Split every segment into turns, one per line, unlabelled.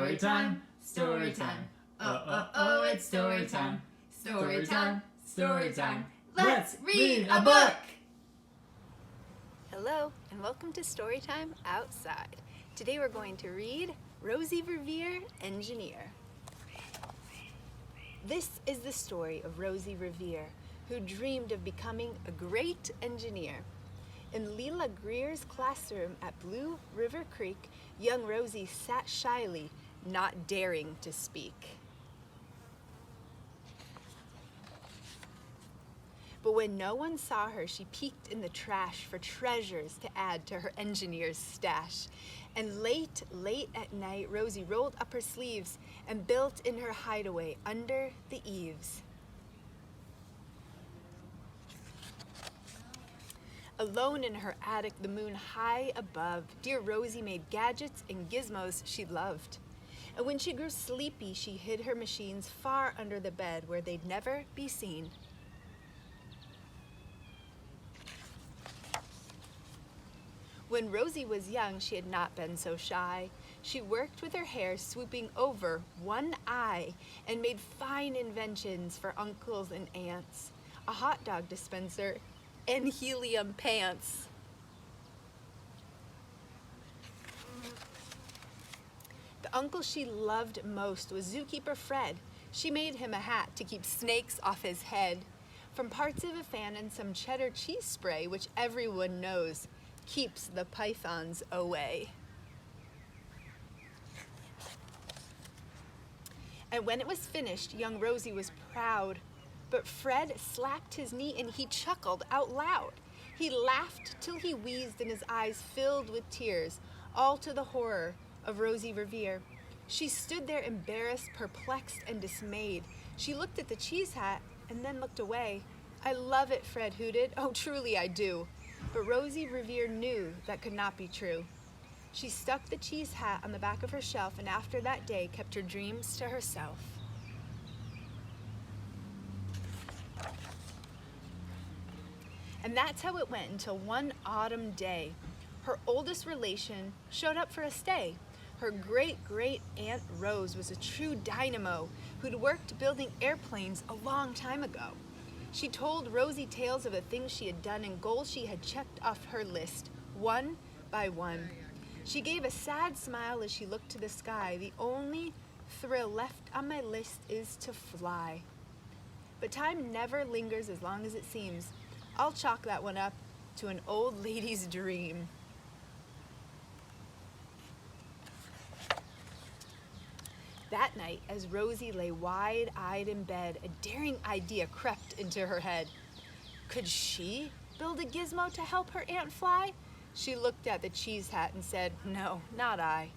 Story time, story time. Oh, it's story time. Story time, story time. Let's read a book!
Hello, and welcome to Storytime Outside. Today we're going to read Rosie Revere, Engineer. This is the story of Rosie Revere, who dreamed of becoming a great engineer. In Leela Greer's classroom at Blue River Creek, young Rosie sat shyly, not daring to speak. But when no one saw her, she peeked in the trash for treasures to add to her engineer's stash. And late at night, Rosie rolled up her sleeves and built in her hideaway under the eaves. Alone in her attic, the moon high above, dear Rosie made gadgets and gizmos she loved. And when she grew sleepy, she hid her machines far under the bed where they'd never be seen. When Rosie was young, she had not been so shy. She worked with her hair swooping over one eye and made fine inventions for uncles and aunts. A hot dog dispenser and helium pants. The uncle she loved most was zookeeper Fred. She made him a hat to keep snakes off his head. From parts of a fan and some cheddar cheese spray, which everyone knows keeps the pythons away. And when it was finished, young Rosie was proud, but Fred slapped his knee and he chuckled out loud. He laughed till he wheezed and his eyes filled with tears, all to the horror of Rosie Revere. She stood there embarrassed, perplexed, and dismayed. She looked at the cheese hat and then looked away. "I love it," Fred hooted. "Oh, truly I do." But Rosie Revere knew that could not be true. She stuck the cheese hat on the back of her shelf and after that day kept her dreams to herself. And that's how it went until one autumn day. Her oldest relation showed up for a stay. Her great-great-aunt Rose was a true dynamo who'd worked building airplanes a long time ago. She told Rosie tales of the things she had done and goals she had checked off her list, one by one. She gave a sad smile as she looked to the sky. "The only thrill left on my list is to fly." But time never lingers as long as it seems. I'll chalk that one up to an old lady's dream. That night, as Rosie lay wide-eyed in bed, a daring idea crept into her head. Could she build a gizmo to help her aunt fly? She looked at the cheese hat and said, "No, not I."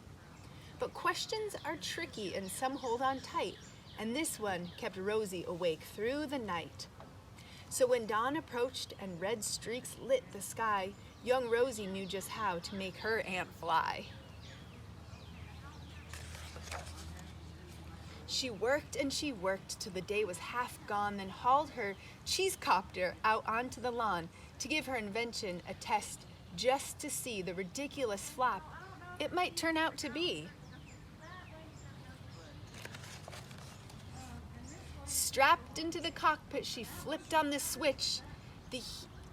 But questions are tricky and some hold on tight, and this one kept Rosie awake through the night. So when dawn approached and red streaks lit the sky, young Rosie knew just how to make her aunt fly. She worked and she worked till the day was half gone, then hauled her cheese copter out onto the lawn to give her invention a test just to see the ridiculous flop it might turn out to be. Strapped into the cockpit, she flipped on the switch. The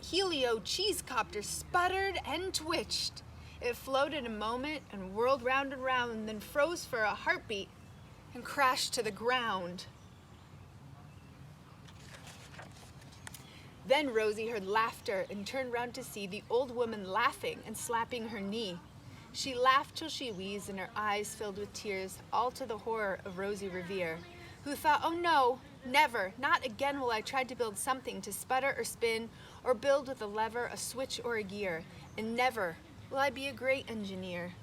helio cheese copter sputtered and twitched. It floated a moment and whirled round and round, then froze for a heartbeat and crashed to the ground. Then Rosie heard laughter and turned round to see the old woman laughing and slapping her knee. She laughed till she wheezed and her eyes filled with tears, all to the horror of Rosie Revere, who thought, "Oh no, never, not again will I try to build something to sputter or spin or build with a lever, a switch, or a gear, and never will I be a great engineer."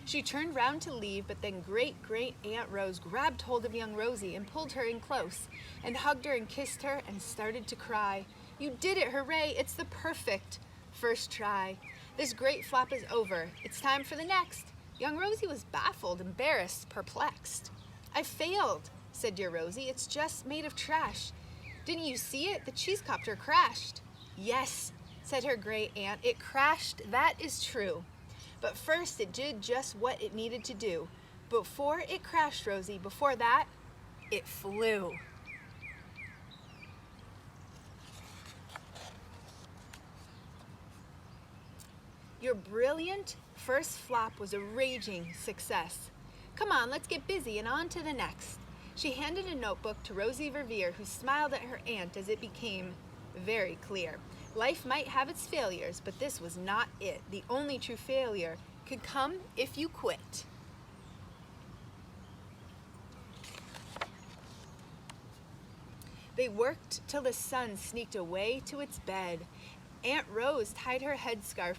She turned round to leave, but then great-great-aunt Rose grabbed hold of young Rosie and pulled her in close and hugged her and kissed her and started to cry. "You did it, hooray, it's the perfect first try. This great flop is over, it's time for the next." Young Rosie was baffled, embarrassed, perplexed. "I failed," said dear Rosie, "it's just made of trash. Didn't you see it? The cheese copter crashed." "Yes, said her great aunt. It crashed, that is true. But first it did just what it needed to do. Before it crashed, Rosie, before that, it flew. Your brilliant first flop was a raging success. Come on, let's get busy and on to the next. She handed a notebook to Rosie Revere, who smiled at her aunt as it became very clear. Life might have its failures, but this was not it. The only true failure could come if you quit. They worked till the sun sneaked away to its bed. Aunt Rose tied her headscarf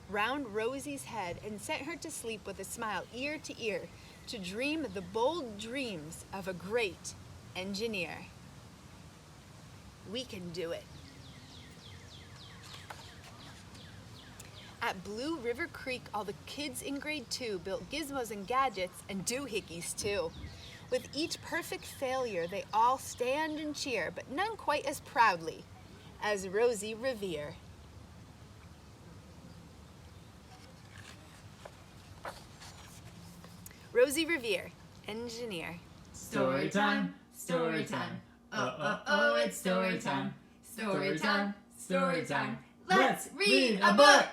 round Rosie's head and sent her to sleep with a smile ear to ear, to dream the bold dreams of a great engineer. We can do it. At Blue River Creek, all the kids in grade 2 built gizmos and gadgets and doohickeys too. With each perfect failure, they all stand and cheer, but none quite as proudly as Rosie Revere. Rosie Revere, engineer.
Story time, story time. Oh, it's story time. Story time, story time. Let's read a book!